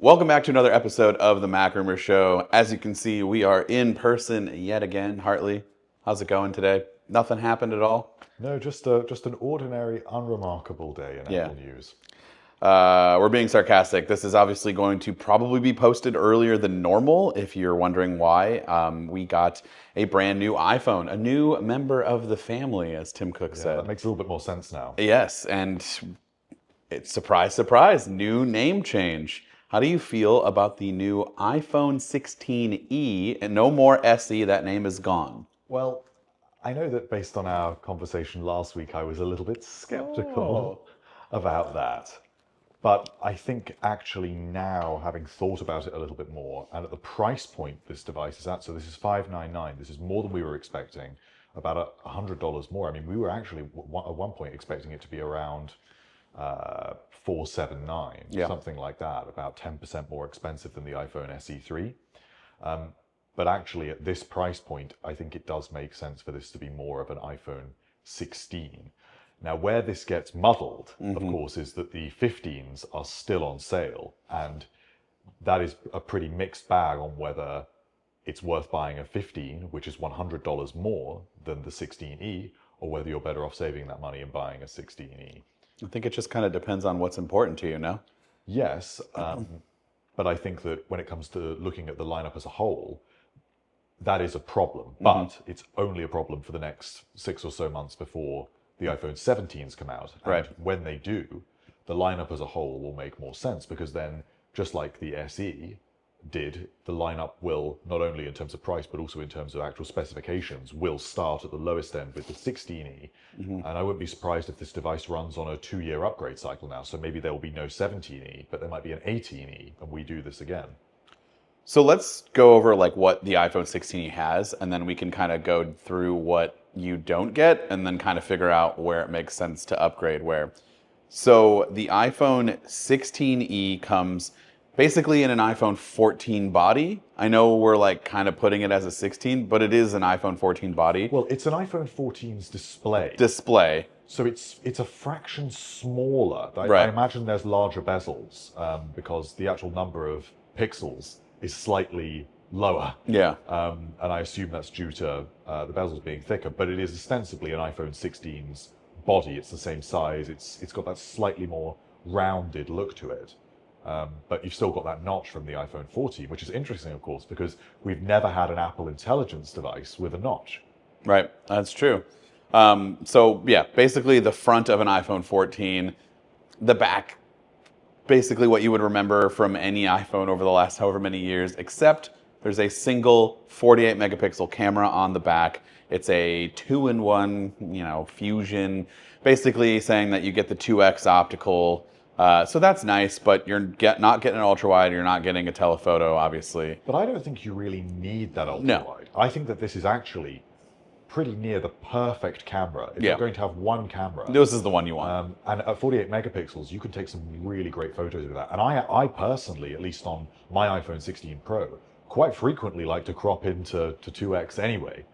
Welcome back to another episode of the MacRumors Show. As you can see, we are in person yet again. Hartley, how's it going today? Nothing happened at all? No, just an ordinary, unremarkable day in Apple news. We're being sarcastic. This is obviously going to probably be posted earlier than normal. If you're wondering why, we got a brand new iPhone, a new member of the family, as Tim Cook said. That makes a little bit more sense now. Yes, and it's surprise, surprise, new name change. How do you feel about the new iPhone 16e and no more SE? That name is gone. Well, I know that based on our conversation last week, I was a little bit skeptical about that. But I think actually now, having thought about it a little bit more, and at the price point this device is at, so this is $599. This is more than we were expecting, about $100 more. I mean, we were actually at one point expecting it to be around $479, something like that, about 10% more expensive than the iPhone SE3. But actually, at this price point, I think it does make sense for this to be more of an iPhone 16. Now, where this gets muddled, of course, is that the 15s are still on sale, and that is a pretty mixed bag on whether it's worth buying a 15, which is $100 more than the 16e, or whether you're better off saving that money and buying a 16e. I think it just kind of depends on what's important to you, no? Yes, but I think that when it comes to looking at the lineup as a whole, that is a problem. But it's only a problem for the next 6 or so months before the iPhone 17s come out. And when they do, the lineup as a whole will make more sense, because then, just like the SE did, the lineup will, not only in terms of price, but also in terms of actual specifications, will start at the lowest end with the 16e. And I wouldn't be surprised if this device runs on a 2-year upgrade cycle now. So maybe there will be no 17e, but there might be an 18e, and we do this again. So let's go over like what the iPhone 16e has, and then we can kind of go through what you don't get, and then kind of figure out where it makes sense to upgrade where. So the iPhone 16e comes basically in an iPhone 14 body. I know we're like kind of putting it as a 16, but it is an iPhone 14 body. Well, it's an iPhone 14's display. So it's a fraction smaller. I imagine there's larger bezels because the actual number of pixels is slightly lower. Yeah. And I assume that's due to the bezels being thicker, but it is ostensibly an iPhone 16's body. It's the same size. It's got that slightly more rounded look to it. But you've still got that notch from the iPhone 14, which is interesting, of course, because we've never had an Apple Intelligence device with a notch. Right, that's true. So yeah, basically the front of an iPhone 14, the back, basically what you would remember from any iPhone over the last however many years, except there's a single 48 megapixel camera on the back. It's a 2-in-1, fusion, basically saying that you get the 2x optical. So that's nice, but you're not getting an ultra-wide, you're not getting a telephoto, obviously. But I don't think you really need that ultra-wide. I think that this is actually pretty near the perfect camera. If you're going to have one camera. This is the one you want. And at 48 megapixels, you can take some really great photos with that. And I personally, at least on my iPhone 16 Pro, quite frequently like to crop into 2x anyway.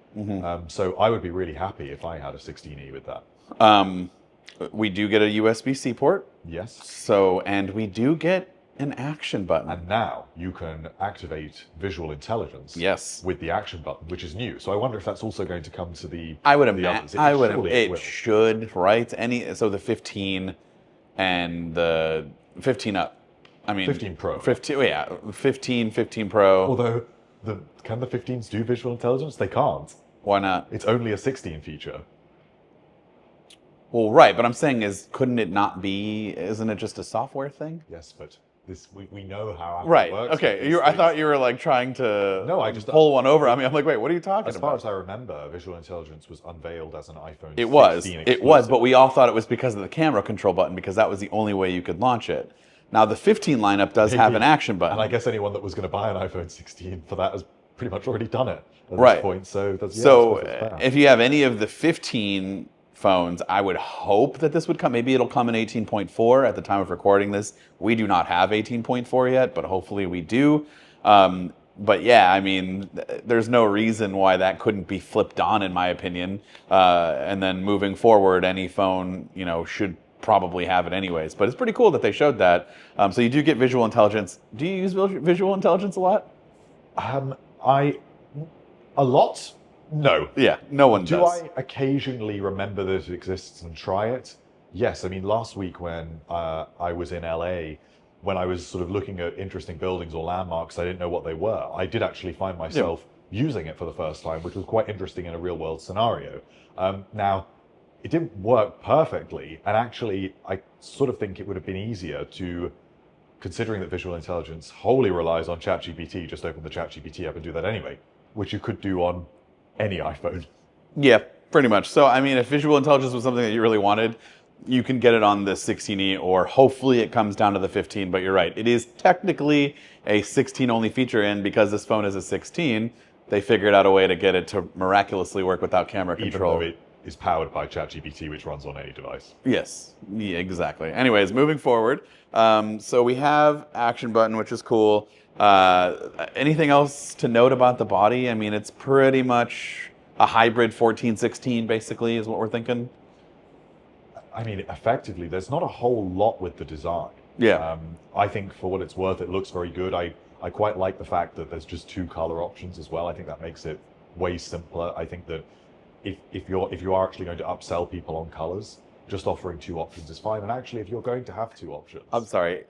So I would be really happy if I had a 16e with that. We do get a USB-C port. Yes. So, and we do get an action button. And now you can activate visual intelligence with the action button, which is new. So I wonder if that's also going to come to the others. It should, right? So the 15 and the 15 up. I mean 15 Pro. 15 Pro. Although can the 15s do visual intelligence? They can't. Why not? It's only a 16 feature. Well, right, but I'm saying couldn't it not be, isn't it just a software thing? Yes, but we know how Apple works. Okay, I thought you were like trying to just pull one over. I mean, I'm like, wait, what are you talking about? As far as I remember, visual intelligence was unveiled as an iPhone 16 exclusive. It was, but we all thought it was because of the camera control button, because that was the only way you could launch it. Now, the 15 lineup does have an action button. And I guess anyone that was going to buy an iPhone 16 for that has pretty much already done it at this point. So if you have any of the 15 phones, I would hope that this would come. Maybe it'll come in 18.4 at the time of recording this. We do not have 18.4 yet, but hopefully we do. But yeah, I mean, there's no reason why that couldn't be flipped on, in my opinion. And then moving forward, any phone, should probably have it anyways. But it's pretty cool that they showed that. So you do get visual intelligence. Do you use visual intelligence a lot? A lot? No. Yeah, no one Do does. I occasionally remember that it exists and try it? Yes. I mean, last week when I was in LA, when I was sort of looking at interesting buildings or landmarks, I didn't know what they were. I did actually find myself using it for the first time, which was quite interesting in a real world scenario. Now, it didn't work perfectly, and actually, I sort of think it would have been easier to, considering that visual intelligence wholly relies on ChatGPT, just open the ChatGPT app and do that anyway, which you could do on any iPhone. Yeah, pretty much. So, I mean, if visual intelligence was something that you really wanted, you can get it on the 16E, or hopefully it comes down to the 15. But you're right, it is technically a 16 only feature, and because this phone is a 16, they figured out a way to get it to miraculously work without camera control. Even though it is powered by ChatGPT, which runs on any device. Yes, yeah, exactly. Anyways, moving forward, so we have action button, which is cool. Anything else to note about the body? I mean, it's pretty much a hybrid 14-16, basically, is what we're thinking. I mean, effectively, there's not a whole lot with the design. Yeah. I think for what it's worth, it looks very good. I quite like the fact that there's just 2 color options as well. I think that makes it way simpler. I think that if you are actually going to upsell people on colors, just offering 2 options is fine. And actually, if you're going to have 2 options, I'm sorry,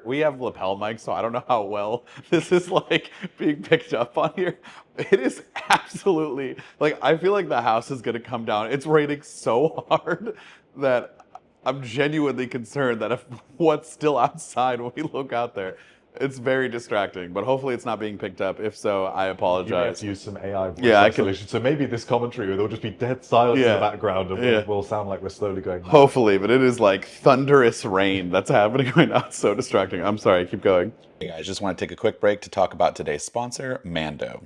we have lapel mics, so I don't know how well this is like being picked up on here. It is absolutely like, I feel like the house is gonna come down. It's raining so hard that I'm genuinely concerned that if what's still outside when we look out there. It's very distracting, but hopefully it's not being picked up. If so, I apologize. You may have to use some AI voice Yeah, isolation. So maybe this commentary, there'll just be dead silence in the background, and we'll sound like we're slowly going mad. Hopefully, but it is like thunderous rain that's happening right now. It's so distracting. I'm sorry, keep going. Hey guys, just want to take a quick break to talk about today's sponsor, Mando.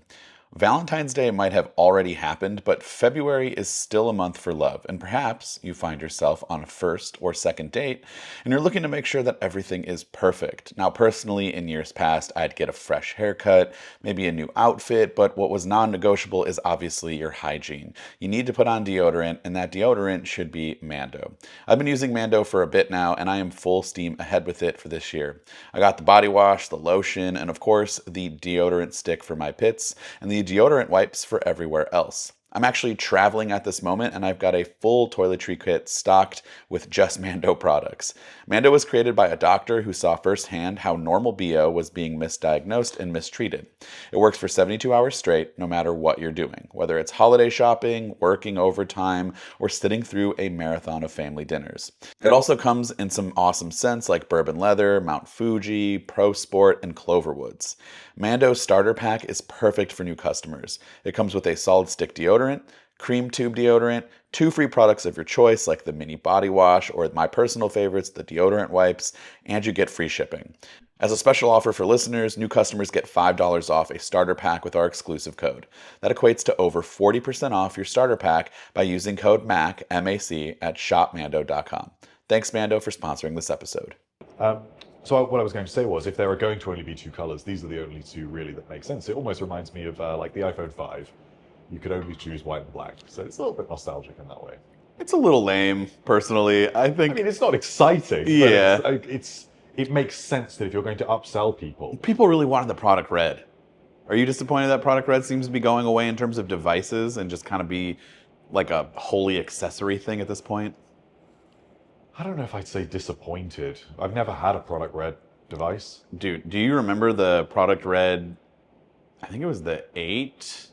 Valentine's Day might have already happened, but February is still a month for love, and perhaps you find yourself on a first or second date, and you're looking to make sure that everything is perfect. Now, personally, in years past, I'd get a fresh haircut, maybe a new outfit, but what was non-negotiable is obviously your hygiene. You need to put on deodorant, and that deodorant should be Mando. I've been using Mando for a bit now, and I am full steam ahead with it for this year. I got the body wash, the lotion, and of course, the deodorant stick for my pits, and the deodorant wipes for everywhere else. I'm actually traveling at this moment, and I've got a full toiletry kit stocked with just Mando products. Mando was created by a doctor who saw firsthand how normal BO was being misdiagnosed and mistreated. It works for 72 hours straight, no matter what you're doing, whether it's holiday shopping, working overtime, or sitting through a marathon of family dinners. It also comes in some awesome scents like bourbon leather, Mount Fuji, Pro Sport, and Cloverwoods. Mando's starter pack is perfect for new customers. It comes with a solid stick deodorant, cream tube deodorant, 2 free products of your choice like the mini body wash or my personal favorites, the deodorant wipes, and you get free shipping. As a special offer for listeners, new customers get $5 off a starter pack with our exclusive code. That equates to over 40% off your starter pack by using code MAC, M-A-C, at shopmando.com. Thanks, Mando, for sponsoring this episode. So what I was going to say was, if there are going to only be 2 colors, these are the only 2 really that make sense. It almost reminds me of like the iPhone 5. You could only choose white and black, so it's a little bit nostalgic in that way. It's a little lame, personally. I mean, it's not exciting. Yeah. But it makes sense that if you're going to upsell people. People really wanted the product red. Are you disappointed that product red seems to be going away in terms of devices and just kind of be like a wholly accessory thing at this point? I don't know if I'd say disappointed. I've never had a product red device. Dude, do you remember the product red? I think it was the 8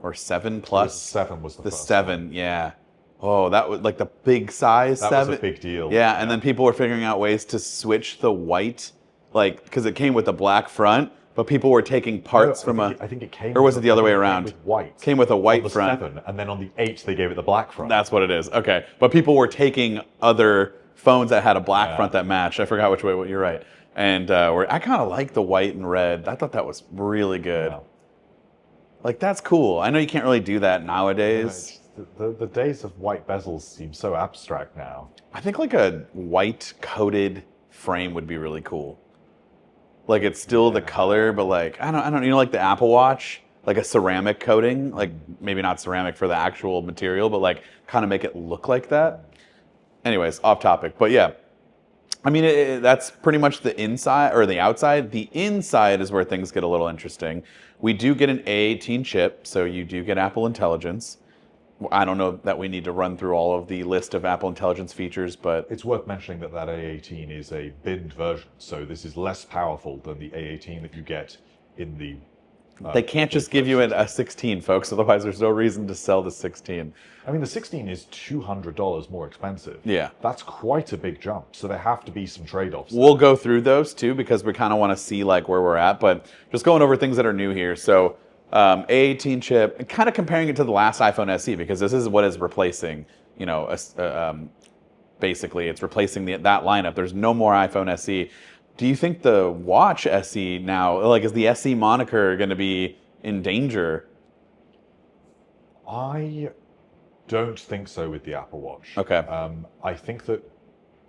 or 7 Plus. 7 was the first 7, one. Yeah. Oh, that was like the big size 7. That was a big deal. Yeah, and then people were figuring out ways to switch the white, like, because it came with a black front, but people were taking parts I think it came. Or was it the other way around? With white. Came with a white on the front. 7, and then on the 8 they gave it the black front. That's what it is. Okay, but people were taking other phones that had a black front that matched. I forgot which way. You're right. And I kind of like the white and red. I thought that was really good. Yeah. Like, that's cool. I know you can't really do that nowadays. The days of white bezels seem so abstract now. I think like a white coated frame would be really cool. Like, it's still the color, but like, I don't, you know, like the Apple Watch, like a ceramic coating, like maybe not ceramic for the actual material, but like kind of make it look like that. anyways, off topic. But yeah, I mean, that's pretty much the inside or the outside. The inside is where things get a little interesting. We do get an A18 chip, so you do get Apple Intelligence. I don't know that we need to run through all of the list of Apple Intelligence features, but It's worth mentioning that A18 is a binned version, so this is less powerful than the A18 that you get in the... they can't just give you a 16, folks. Otherwise, there's no reason to sell the 16. I mean, the 16 is $200 more expensive. Yeah. That's quite a big jump, so there have to be some trade-offs. We'll go through those too because we kind of want to see like where we're at, but just going over things that are new here. So A18 chip, and kind of comparing it to the last iPhone SE because this is what is replacing, you know, basically it's replacing that lineup. There's no more iPhone SE. Do you think the Watch SE now, like, is the SE moniker going to be in danger? I don't think so with the Apple Watch. Okay. I think that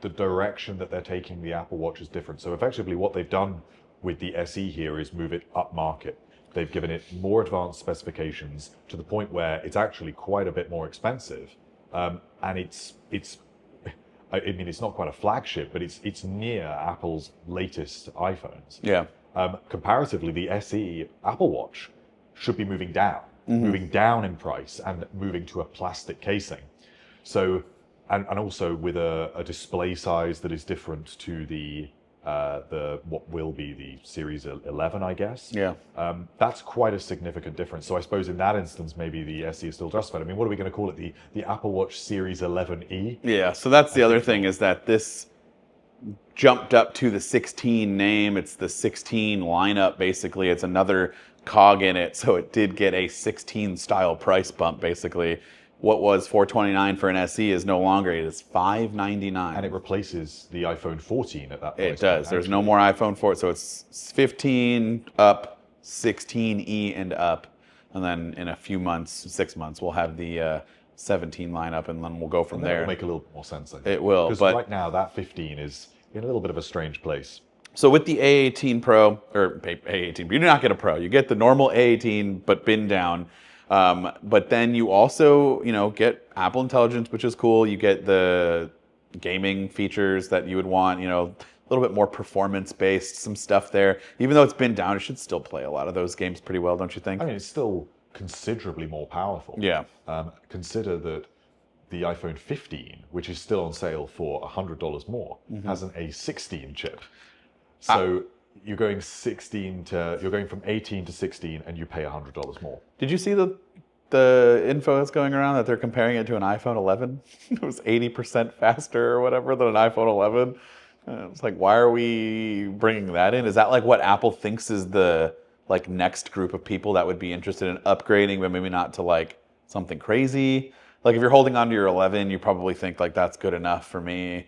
the direction that they're taking the Apple Watch is different. So effectively what they've done with the SE here is move it up market. They've given it more advanced specifications to the point where it's actually quite a bit more expensive. And I mean, it's not quite a flagship, but it's near Apple's latest iPhones. Yeah. Comparatively, the SE Apple Watch should be moving down in price and moving to a plastic casing. So, and also with a display size that is different to the what will be the Series 11, I guess. Yeah. That's quite a significant difference. So I suppose in that instance, maybe the SE is still justified. I mean, what are we going to call it? The Apple Watch Series 11e? Yeah. So that's the other thing is that this jumped up to the 16 name. It's the 16 lineup, basically. It's another cog in it. So it did get a 16 style price bump, basically. What was $429 for an SE is no longer. It is $599. And it replaces the iPhone 14 at that point. It does. There's no more iPhone 4. So it's 15 up, 16E and up. And then in a few months, 6 months, we'll have the 17 lineup, and then we'll go from there. It'll make a little more sense, I think. It will. Because right now, that 15 is in a little bit of a strange place. So with the A18 Pro, or A18, you do not get a Pro. You get the normal A18, but bin down. But then you also, you know, get Apple Intelligence, which is cool. You get the gaming features that you would want, you know, a little bit more performance-based, some stuff there. Even though it's been down, it should still play a lot of those games pretty well, don't you think? I mean, it's still considerably more powerful. Yeah. Consider that the iPhone 15, which is still on sale for $100 more, has an A16 chip. So you're going from 18 to 16, and you pay $100 more. Did you see the info that's going around that they're comparing it to an iPhone 11? It was 80% faster or whatever than an iPhone 11. It's like, why are we bringing that in? Is that like what Apple thinks is the like next group of people that would be interested in upgrading, but maybe not to like something crazy? Like if you're holding on to your 11, you probably think like that's good enough for me.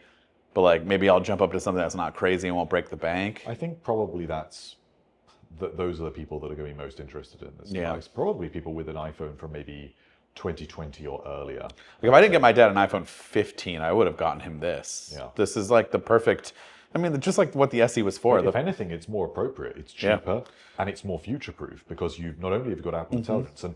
But like maybe I'll jump up to something that's not crazy and won't break the bank. I think probably those are the people that are going to be most interested in this device. Probably people with an iPhone from maybe 2020 or earlier. Like if I didn't get my dad an iPhone 15, I would have gotten him this. Yeah. This is like the perfect, I mean, just like what the SE was for. If anything, it's more appropriate. It's cheaper and it's more future-proof because you've not only have you got Apple Intelligence, and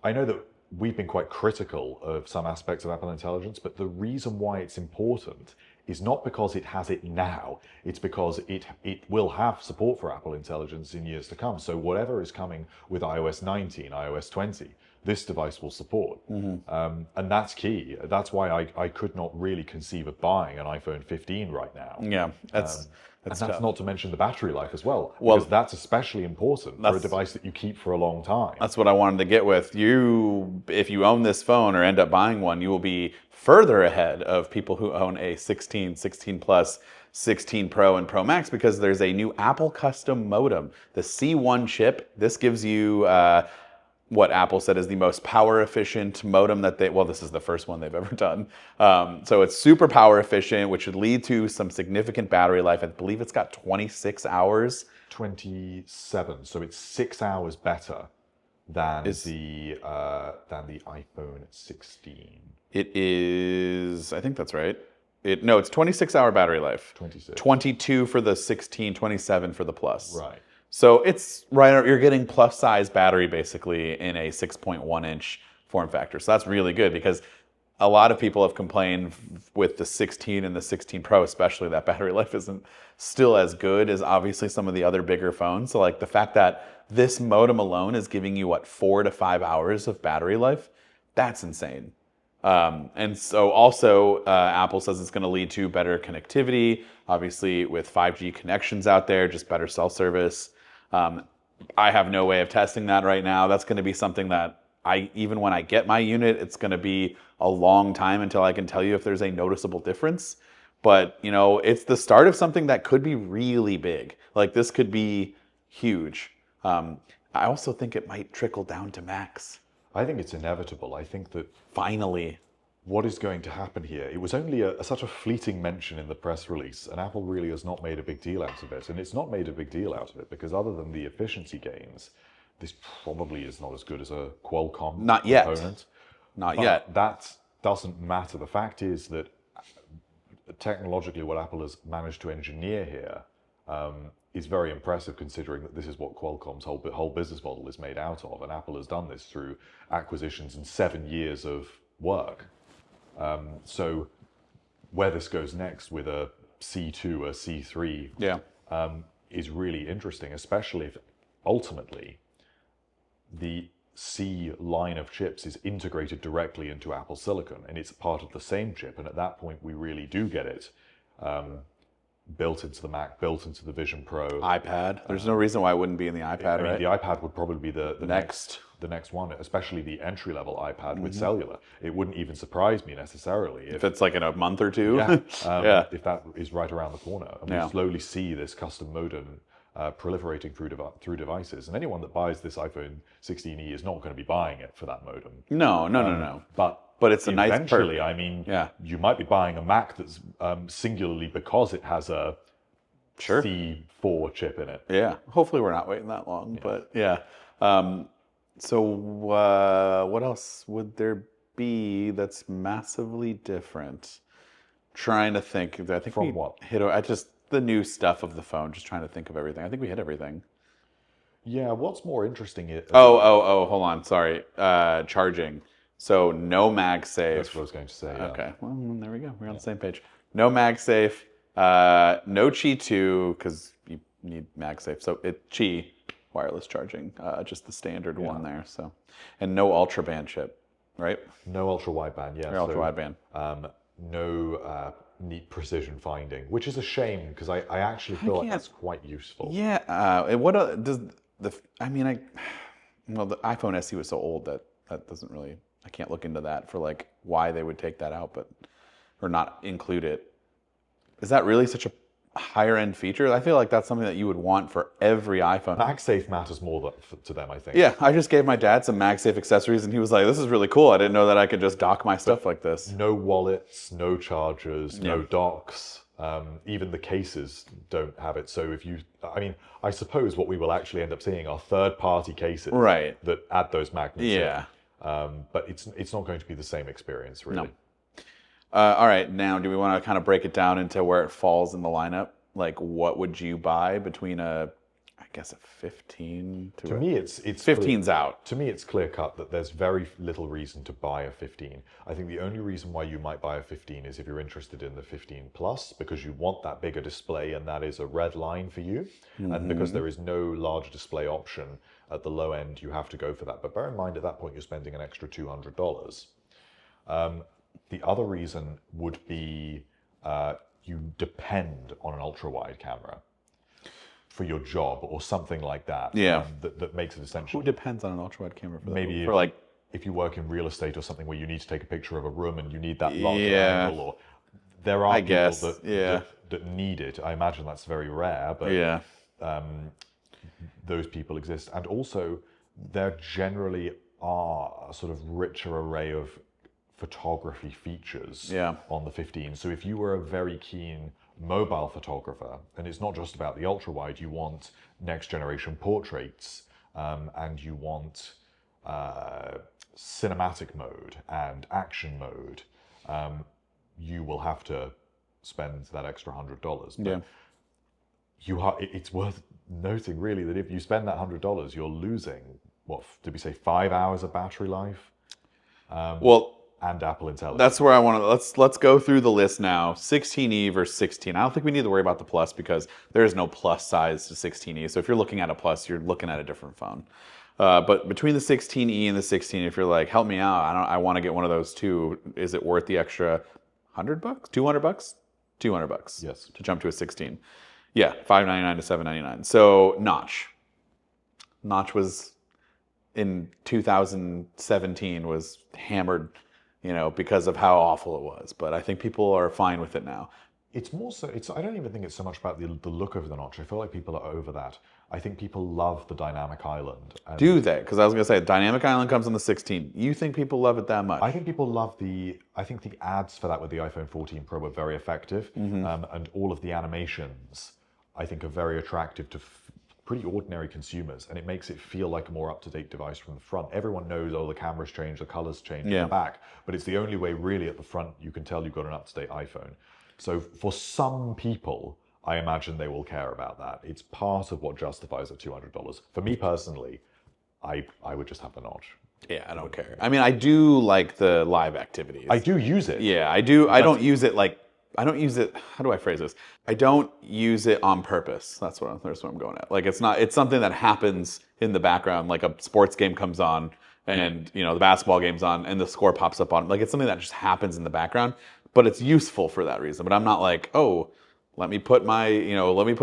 I know that we've been quite critical of some aspects of Apple Intelligence, but the reason why it's important is not because it has it now, it's because it will have support for Apple Intelligence in years to come. So whatever is coming with iOS 19, iOS 20, this device will support. And that's key. That's why I could not really conceive of buying an iPhone 15 right now. Yeah, that's not to mention the battery life as well, because that's especially important for a device that you keep for a long time. That's what I wanted to get with. If you own this phone or end up buying one, you will be further ahead of people who own a 16, 16 Plus, 16 Pro, and Pro Max because there's a new Apple custom modem, the C1 chip. This gives you what Apple said is the most power efficient modem that this is the first one they've ever done. So it's super power efficient, which should lead to some significant battery life. I believe it's got 26 hours. 27, so it's 6 hours better than the iPhone 16. It is, I think that's right. No, it's 26-hour battery life. 26. 22 for the 16, 27 for the Plus. Right. So it's right, you're getting plus size battery basically in a 6.1 inch form factor. So that's really good because a lot of people have complained with the 16 and the 16 Pro, especially, that battery life isn't still as good as obviously some of the other bigger phones. So like the fact that this modem alone is giving you 4 to 5 hours of battery life, that's insane. And so also Apple says it's going to lead to better connectivity, obviously with 5G connections out there, just better cell service. I have no way of testing that right now. That's going to be something that even when I get my unit, it's going to be a long time until I can tell you if there's a noticeable difference. But, you know, it's the start of something that could be really big. Like this could be huge. I also think it might trickle down to Macs. I think it's inevitable. I think that Finally. what is going to happen here, it was only such a fleeting mention in the press release, and Apple really has not made a big deal out of it. And it's not made a big deal out of it because other than the efficiency gains, this probably is not as good as a Qualcomm Not yet. component. Not But yet. that doesn't matter. The fact is that technologically what Apple has managed to engineer here is very impressive, considering that this is what Qualcomm's whole business model is made out of. And Apple has done this through acquisitions and 7 years of work. So where this goes next with a C2, a C3, is really interesting, especially if ultimately the C line of chips is integrated directly into Apple Silicon and it's part of the same chip. And at that point, we really do get it built into the Mac, built into the Vision Pro. iPad. There's no reason why it wouldn't be in the iPad, I mean, right? the iPad would probably be the Next. next one, especially the entry-level iPad with cellular. It wouldn't even surprise me necessarily If it's like in a month or two. if that is right around the corner. And we slowly see this custom modem proliferating through devices. And anyone that buys this iPhone 16e is not going to be buying it for that modem. No. But it's a nice perk. eventually, I mean, you might be buying a Mac that's singularly because it has a C4 chip in it. Yeah. Hopefully we're not waiting that long, but yeah. So what else would there be that's massively different? Trying to think. I think From what? Just the new stuff of the phone. Just trying to think of everything. I think we hit everything. Yeah. What's more interesting is Hold on. Sorry. Charging. So no MagSafe. that's what I was going to say. Yeah. Okay. Well, there we go. We're on the same page. No MagSafe. No Qi 2 because you need MagSafe. So Qi wireless charging, just the standard one there. So, and no ultra band chip, right? No ultra wideband. Yeah. No ultra wideband. No neat precision finding, which is a shame because I actually feel like that's quite useful. Yeah. And what does the? I mean, well, the iPhone SE was so old that doesn't really. I can't look into that for like why they would take that out, or not include it. Is that really such a higher end feature? I feel like that's something that you would want for every iPhone. MagSafe matters more to them, I think. Yeah, I just gave my dad some MagSafe accessories, and he was like, "This is really cool. I didn't know that I could just dock my stuff like this." No wallets, no chargers, no docks. Even the cases don't have it. So I suppose what we will actually end up seeing are third-party cases that add those magnets. Yeah. But it's not going to be the same experience, really. No. All right, now do we want to kind of break it down into where it falls in the lineup? Like, what would you buy between a 15 to me, it's 15's out. To me, it's clear cut that there's very little reason to buy a 15. I think the only reason why you might buy a 15 is if you're interested in the 15 Plus, because you want that bigger display, and that is a red line for you. And because there is no large display option at the low end, you have to go for that. But bear in mind, at that point, you're spending an extra $200. The other reason would be you depend on an ultra-wide camera for your job or something like that. Yeah. That makes it essential. Who depends on an ultra-wide camera for Maybe that? if you work in real estate or something where you need to take a picture of a room and you need that larger angle, or there are people that need it. I imagine that's very rare, but those people exist. And also, there generally are a sort of richer array of photography features on the 15. So if you were a very keen mobile photographer, and it's not just about the ultra wide, you want next generation portraits, and you want cinematic mode and action mode, you will have to spend that extra $100. But it's worth noting really that if you spend that $100, you're losing, what did we say, 5 hours of battery life? Well, and Apple Intelligence. That's where I want to let's go through the list now. 16e versus 16. I don't think we need to worry about the Plus because there is no plus size to 16e. So if you're looking at a Plus, you're looking at a different phone. But between the 16e and the 16, if you're like, help me out, I want to get one of those too. Is it worth the extra $100, $200, $200? Yes. To jump to a 16. Yeah, $599 to $799. So Notch was in 2017 was hammered, because of how awful it was. But I think people are fine with it now. It's more so, I don't even think it's so much about the look of the Notch. I feel like people are over that. I think people love the dynamic island. Do they? Because I was going to say, dynamic island comes on the 16. You think people love it that much? I think people love I think the ads for that with the iPhone 14 Pro were very effective. And all of the animations, I think, are very attractive to pretty ordinary consumers. And it makes it feel like a more up-to-date device from the front. Everyone knows, the cameras change, the colors change in the back. But it's the only way really at the front you can tell you've got an up-to-date iPhone. So for some people, I imagine they will care about that. It's part of what justifies a $200. For me personally, I would just have the Notch. Yeah, I don't care. I mean, I do like the live activities. I do use it. Yeah, I do. I don't use it how do I phrase this? I don't use it on purpose. That's what I'm going at. Like, it's something that happens in the background, like a sports game comes on and, the basketball game's on and the score pops up on. Like, it's something that just happens in the background, but it's useful for that reason. But I'm not like, let me put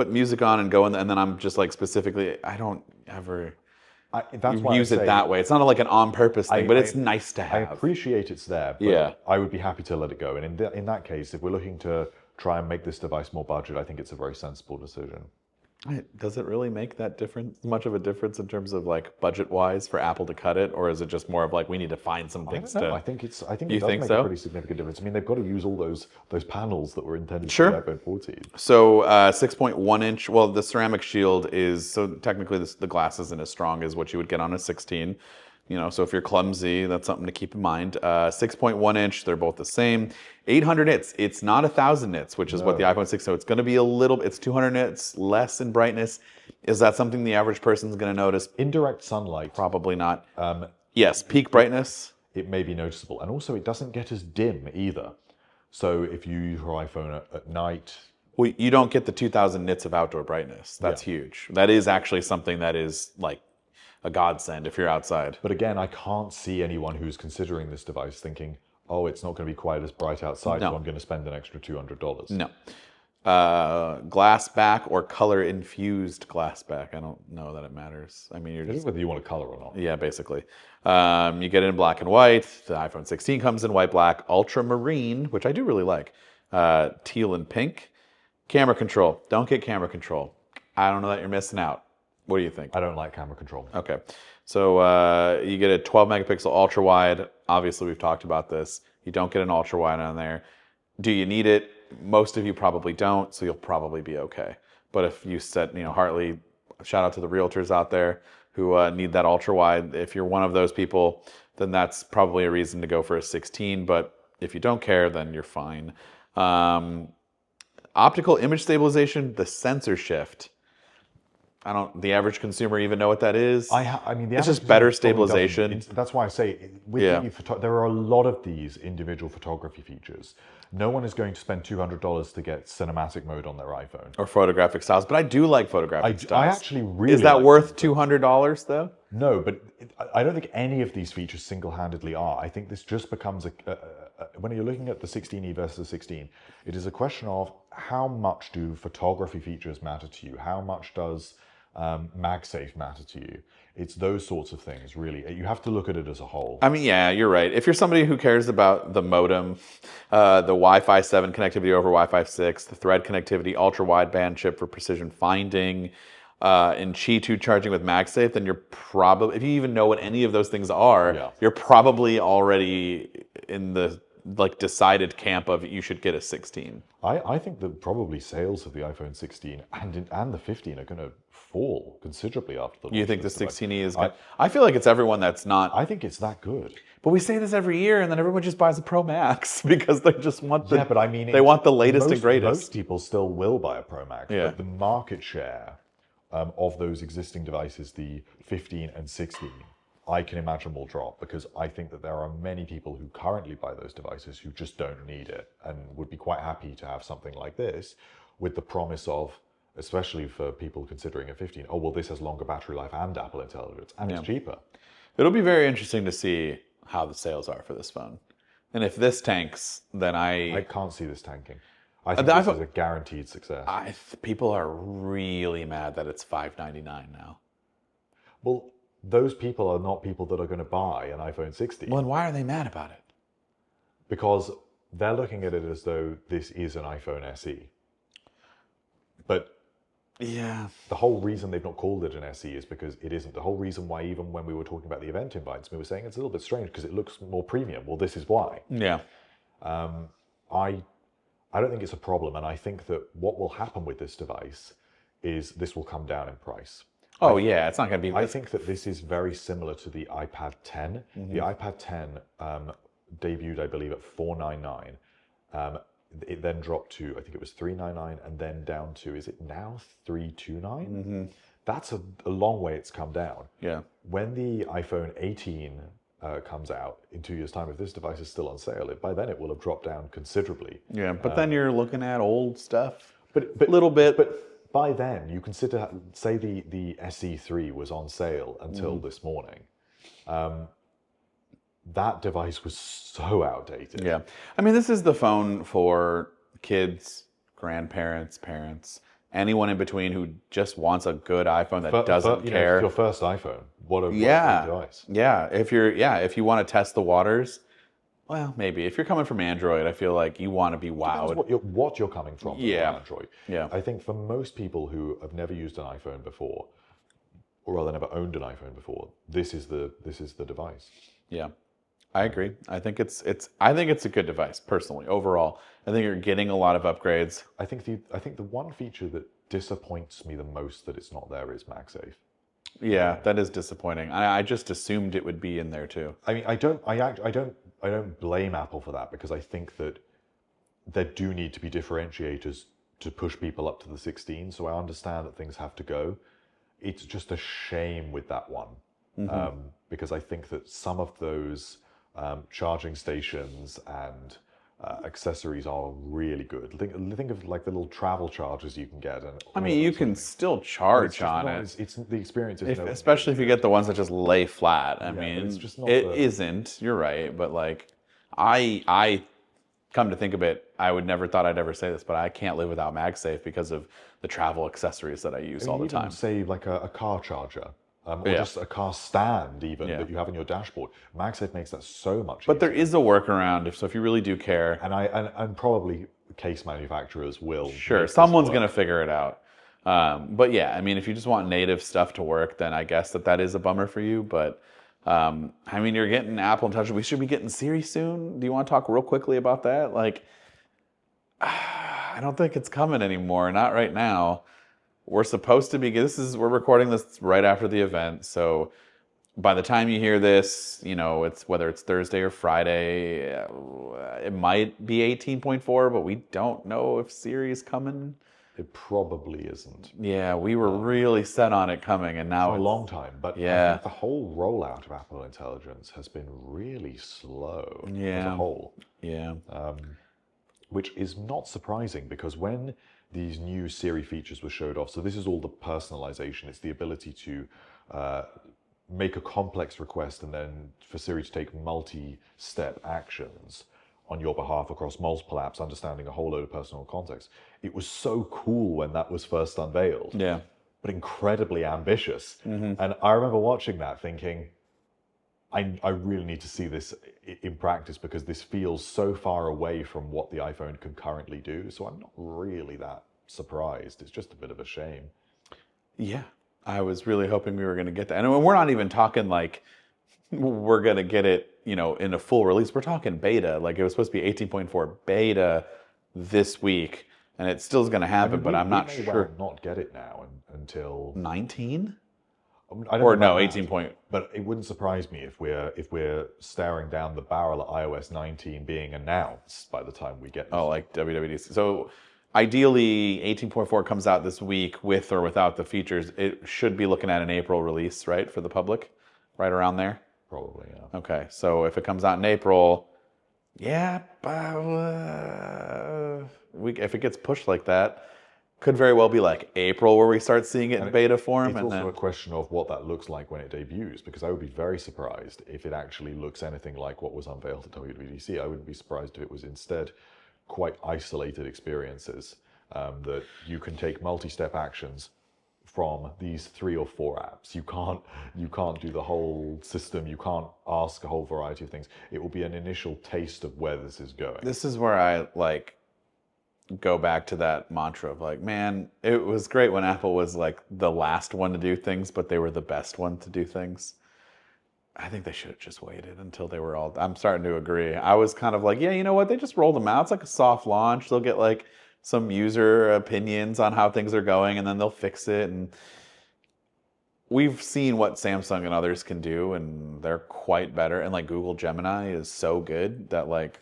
music on and go and then I'm just like specifically, I don't ever use it that way. It's not like an on-purpose thing, but it's nice to have. I appreciate it's there, but I would be happy to let it go. And in that case, if we're looking to try and make this device more budget, I think it's a very sensible decision. Does it really make that much of a difference in terms of like budget-wise for Apple to cut it, or is it just more of like we need to find some things to? I think it does make a pretty significant difference. I mean, they've got to use all those panels that were intended for the iPhone 14. So 6.1 inch. Well, the ceramic shield is technically the glass isn't as strong as what you would get on a 16. So if you're clumsy, that's something to keep in mind. 6.1 inch, they're both the same. 800 nits. It's not 1,000 nits, which is what the iPhone 6. So it's going to be it's 200 nits less in brightness. Is that something the average person's going to notice? Indirect sunlight. Probably not. Yes, peak brightness. It may be noticeable. And also it doesn't get as dim either. So if you use your iPhone at night... Well, you don't get the 2,000 nits of outdoor brightness. That's huge. That is actually something that is like a godsend if you're outside. But again, I can't see anyone who's considering this device thinking, it's not going to be quite as bright outside, so I'm going to spend an extra $200. No. Glass back or color-infused glass back. I don't know that it matters. I mean, It is whether you want a color or not. Yeah, basically. You get it in black and white. The iPhone 16 comes in white, black, ultramarine, which I do really like. Teal and pink. Camera control. Don't get camera control. I don't know that you're missing out. What do you think? I don't like camera control. Okay. So you get a 12 megapixel ultra wide. Obviously, we've talked about this. You don't get an ultra wide on there. Do you need it? Most of you probably don't, so you'll probably be okay. But if you set, Hartley, shout out to the realtors out there who need that ultra wide. If you're one of those people, then that's probably a reason to go for a 16. But if you don't care, then you're fine. Optical image stabilization, the sensor shift. The average consumer even know what that is. It's just better stabilization. That's why I say, there are a lot of these individual photography features. No one is going to spend $200 to get cinematic mode on their iPhone. Or photographic styles, but I do like photographic styles. I actually really Is that like worth $200 though? No, but I don't think any of these features single-handedly are. I think this just becomes when you're looking at the 16e versus the 16, it is a question of how much do photography features matter to you? How much does MagSafe matter to you? It's those sorts of things, really. You have to look at it as a whole. I mean, yeah, you're right. If you're somebody who cares about the modem, the Wi-Fi 7 connectivity over Wi-Fi 6, the Thread connectivity, ultra-wideband chip for precision finding, and Qi 2 charging with MagSafe, then you're probably, if you even know what any of those things are, you're probably already in the decided camp of you should get a 16. I think that probably sales of the iPhone 16 and the 15 are going to fall considerably after the launch. You think the 16e is good? I feel like it's everyone that's not. I think it's that good. But we say this every year, and then everyone just buys a Pro Max because they just want but I mean, they want the latest and greatest. Most people still will buy a Pro Max, but the market share of those existing devices, the 15 and 16, I can imagine will drop, because I think that there are many people who currently buy those devices who just don't need it and would be quite happy to have something like this with the promise of, especially for people considering a 15, oh, well, this has longer battery life and Apple Intelligence, and it's cheaper. It'll be very interesting to see how the sales are for this phone. And if this tanks, then I can't see this tanking. I think this is a guaranteed success. People are really mad that it's $599 now. Well, those people are not people that are going to buy an iPhone 16. Well, and why are they mad about it? Because they're looking at it as though this is an iPhone SE. But yeah, the whole reason they've not called it an SE is because it isn't. The whole reason why, even when we were talking about the event invites, we were saying it's a little bit strange because it looks more premium. Well, this is why. Yeah. I don't think it's a problem, and I think that what will happen with this device is this will come down in price. Oh, yeah, it's not going to be... I think that this is very similar to the iPad 10. The iPad 10 debuted, I believe, at $499. It then dropped to, I think it was $399, and then down to, is it now $329? That's a long way it's come down. Yeah. When the iPhone 18 comes out in 2 years' time, if this device is still on sale, by then it will have dropped down considerably. Yeah, but then you're looking at old stuff. But a little bit. But by then, you consider, say the SE3 was on sale until this morning. That device was so outdated. Yeah. I mean, this is the phone for kids, grandparents, parents, anyone in between who just wants a good iPhone that doesn't care. It's your first iPhone. What a great device. Yeah. If you want to test the waters, well, maybe. If you're coming from Android, I feel like you want to be wowed. What you're coming from Android. Yeah. I think for most people who have never used an iPhone before, or rather never owned an iPhone before, this is the device. Yeah. I agree. I think it's a good device, personally, overall. I think you're getting a lot of upgrades. I think the one feature that disappoints me the most that it's not there is MagSafe. Yeah, that is disappointing. I just assumed it would be in there too. I mean, I don't blame Apple for that, because I think that there do need to be differentiators to push people up to the 16. So I understand that things have to go. It's just a shame with that one, because I think that some of those charging stations and accessories are really good. Think of like the little travel chargers you can get. And I mean, you can still charge on it. It's the experience. Especially if you get the ones that just lay flat. I mean, it's just not isn't. You're right, but like, I come to think of it, I would never thought I'd ever say this, but I can't live without MagSafe because of the travel accessories that I use all the time. Say like a car charger. Or just a car stand even that you have on your dashboard. MagSafe makes that so much easier. But there is a workaround, so if you really do care. And probably case manufacturers will. Sure, someone's going to figure it out. But yeah, I mean, if you just want native stuff to work, then I guess that is a bummer for you. But I mean, you're getting Apple Intelligence. We should be getting Siri soon. Do you want to talk real quickly about that? Like, I don't think it's coming anymore. Not right now. We're supposed to be, we're recording this right after the event, so by the time you hear this, it's whether it's Thursday or Friday, it might be 18.4, but we don't know if Siri is coming. It probably isn't. Yeah, we were really set on it coming, and now for a long time. But I think the whole rollout of Apple Intelligence has been really slow as a whole. Yeah. Which is not surprising, because when these new Siri features were showed off, so this is all the personalization. It's the ability to make a complex request and then for Siri to take multi-step actions on your behalf across multiple apps, understanding a whole load of personal context. It was so cool when that was first unveiled. Yeah. But incredibly ambitious. And I remember watching that thinking, I really need to see this in practice, because this feels so far away from what the iPhone can currently do. So I'm not really that surprised. It's just a bit of a shame. Yeah. I was really hoping we were going to get that. And we're not even talking like we're going to get it, in a full release. We're talking beta. Like, it was supposed to be 18.4 beta this week, and it still is going to happen, but I'm not sure. Well not get it now until 19? I don't or know no, 18. But it wouldn't surprise me if we're staring down the barrel at iOS 19 being announced by the time we get. Oh, like WWDC. So ideally, 18.4 comes out this week with or without the features. It should be looking at an April release, right, for the public. right around there. Probably, yeah. Okay, so if it comes out in April, yeah, if it gets pushed like that, could very well be like April where we start seeing it in beta form. It's and also then a question of what that looks like when it debuts, because I would be very surprised if it actually looks anything like what was unveiled at WWDC. I wouldn't be surprised if it was instead quite isolated experiences that you can take multi-step actions from these 3 or 4 apps. You can't do the whole system. You can't ask a whole variety of things. It will be an initial taste of where this is going. this is where I like go back to that mantra of like, man, it was great when Apple was like the last one to do things, but they were the best one to do things. I think they should have just waited until they were all. I'm starting to agree. I was kind of like, yeah, you know what? They just rolled them out. It's like a soft launch. They'll get like some user opinions on how things are going, and then they'll fix it. And we've seen what Samsung and others can do, and they're quite better. And like Google Gemini is so good that like,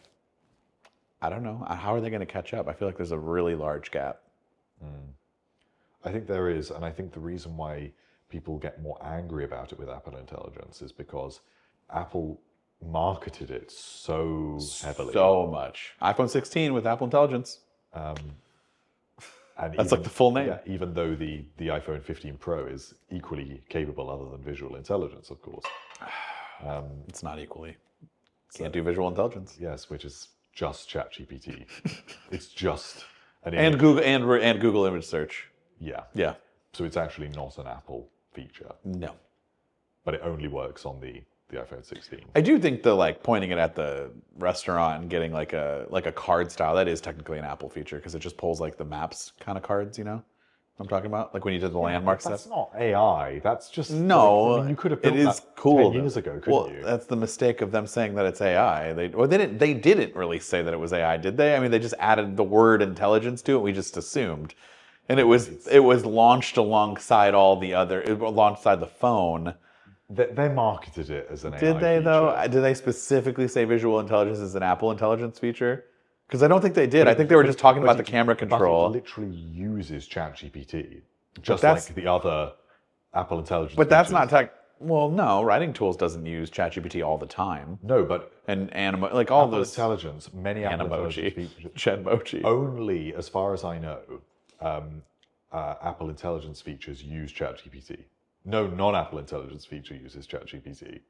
I don't know. How are they going to catch up? I feel like there's a really large gap. I think there is, and I think the reason why people get more angry about it with Apple Intelligence is because Apple marketed it so heavily. So much. iPhone 16 with Apple Intelligence. And That's like the full name. Yeah, even though the iPhone 15 Pro is equally capable other than visual intelligence, of course. It's not equally. Can't do visual intelligence. Yes, which is just ChatGPT. It's just an And Google and Google image search. Yeah. Yeah. So it's actually not an Apple feature, No. but it only works on the iPhone 16. I do think the like pointing it at the restaurant and getting like a card style, that is technically an Apple feature because it just pulls like the maps kind of cards, you know? I'm talking about like when you did the landmark stuff. That's not AI. That's just No, like, I mean, you could have built it is that cool 10 years ago, couldn't you? That's the mistake of them saying that it's AI. They didn't really say that it was AI, did they? I mean, they just added the word intelligence to it. We just assumed, and it was launched alongside alongside the phone. They marketed it as an AI Did they feature. though? Did they specifically say visual intelligence is an Apple Intelligence feature? Because I don't think they did. I think they were just talking about the camera control. But it literally uses ChatGPT, just like the other Apple Intelligence. But that's features. not Well, no, Writing Tools doesn't use ChatGPT all the time. No, but And like all Apple those Intelligence, many Apple Intelligence features, Chatmoji. only, as far as I know, Apple Intelligence features use ChatGPT. No non-Apple Intelligence feature uses ChatGPT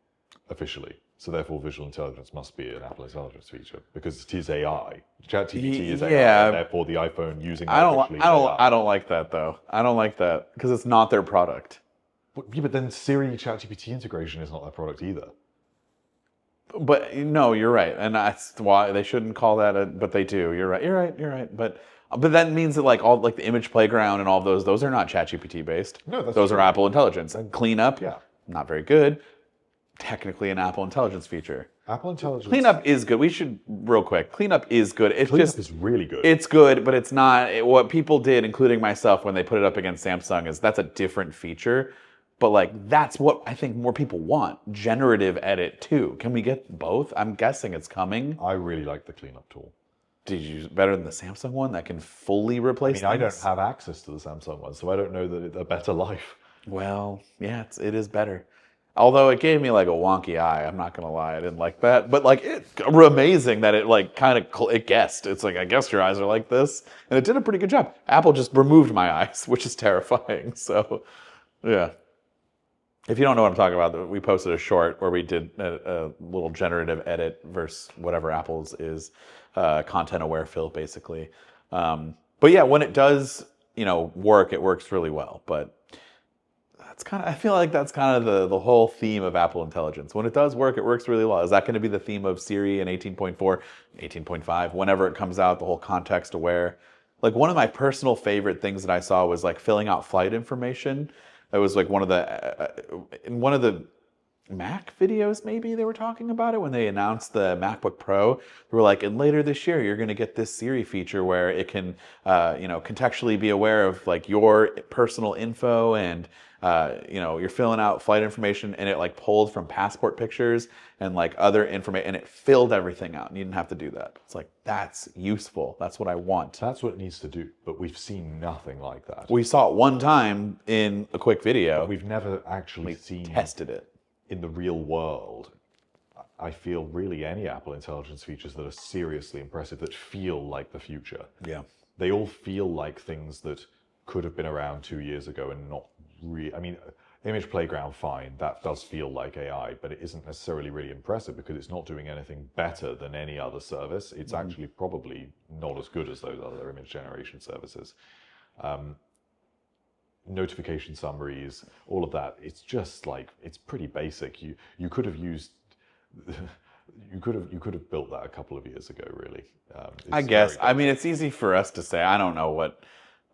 officially. So therefore, visual intelligence must be an Apple Intelligence feature because it is AI. ChatGPT is AI, Yeah. and therefore the iPhone using I that don't officially is AI. I don't like that though. I don't like that because it's not their product. But then Siri ChatGPT integration is not their product either. But no, you're right, and that's why they shouldn't call that but they do. You're right. You're right. But that means that like all like the image playground and all those are not ChatGPT based. No, that's those true. are Apple Intelligence. And Cleanup, Yeah. not very good. Technically an Apple Intelligence feature. Apple Intelligence Cleanup is good. We should real quick. Cleanup is good. It's Cleanup just is really good. It's good, but it's not what people did, including myself, when they put it up against Samsung. Is that's a different feature. But like that's what I think more people want. Generative edit too. Can we get both? I'm guessing it's coming. I really like the cleanup tool. Did you use better than the Samsung one that can fully replace I don't things? have access to the Samsung one, so I don't know that it's a better life. Well, yeah, it is better. Although it gave me like a wonky eye, I'm not gonna lie, I didn't like that. But like, it's amazing that it like kind of it guessed. It's like I guess your eyes are like this, and it did a pretty good job. Apple just removed my eyes, which is terrifying. So, yeah. If you don't know what I'm talking about, we posted a short where we did a little generative edit versus whatever Apple's is, content-aware fill, basically. But yeah, when it does, work, it works really well. But I feel like that's kind of the whole theme of Apple Intelligence. When it does work, it works really well. Is that going to be the theme of Siri in 18.4, 18.5, whenever it comes out, the whole context-aware? Like one of my personal favorite things that I saw was like filling out flight information. It was like one of the Mac videos, maybe they were talking about it when they announced the MacBook Pro. They were like, and later this year, you're going to get this Siri feature where it can, contextually be aware of like your personal info and, you're filling out flight information and it like pulled from passport pictures and like other information and it filled everything out and you didn't have to do that. It's like, that's useful. That's what I want. That's what it needs to do, but we've seen nothing like that. We saw it one time in a quick video. We've never actually seen Tested it. in the real world, I feel really any Apple Intelligence features that are seriously impressive, that feel like the future. Yeah. They all feel like things that could have been around 2 years ago and not really. I mean, Image Playground, fine, that does feel like AI, but it isn't necessarily really impressive because it's not doing anything better than any other service. It's actually probably not as good as those other image generation services. Notification summaries, all of that. It's just like, it's pretty basic. You could have used. You could have built that a couple of years ago, really. I guess. I mean, it's easy for us to say. I don't know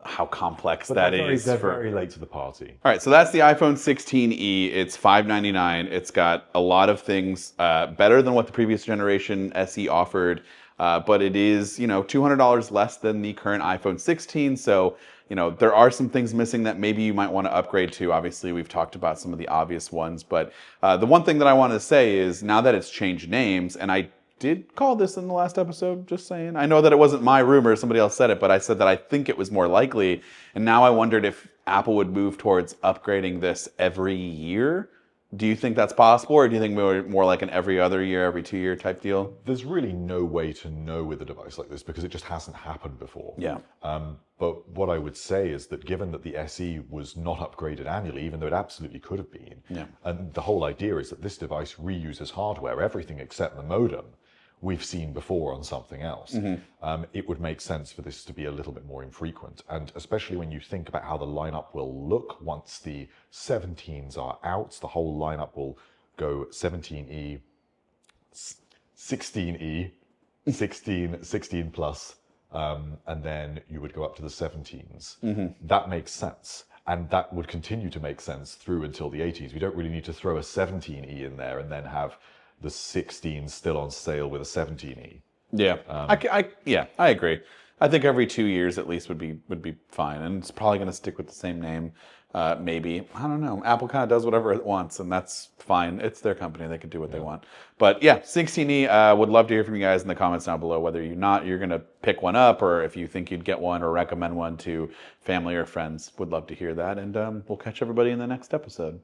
how complex that is. They're very late to the party. All right, so that's the iPhone 16e. It's $599. It's got a lot of things better than what the previous generation SE offered, but it is, $200 less than the current iPhone 16. So, there are some things missing that maybe you might want to upgrade to. Obviously, we've talked about some of the obvious ones, but the one thing that I want to say is now that it's changed names, and I did call this in the last episode, just saying. I know that it wasn't my rumor, somebody else said it, but I said that I think it was more likely. And now I wondered if Apple would move towards upgrading this every year. Do you think that's possible, or do you think more like an every other year, every 2 year type deal? There's really no way to know with a device like this because it just hasn't happened before. Yeah. But what I would say is that given that the SE was not upgraded annually, even though it absolutely could have been, and the whole idea is that this device reuses hardware, everything except the modem, we've seen before on something else. It would make sense for this to be a little bit more infrequent. And especially when you think about how the lineup will look once the 17s are out, the whole lineup will go 17E, 16E, 16 plus, and then you would go up to the 17s. That makes sense. And that would continue to make sense through until the 80s. We don't really need to throw a 17E in there and then have the 16 still on sale with a 17E. Yeah, I agree. I think every 2 years at least would be fine, and it's probably going to stick with the same name. Maybe, I don't know. Apple kind of does whatever it wants, and that's fine. It's their company; they can do what they want. But yeah, 16E. Would love to hear from you guys in the comments down below whether you're going to pick one up, or if you think you'd get one, or recommend one to family or friends. Would love to hear that, and we'll catch everybody in the next episode.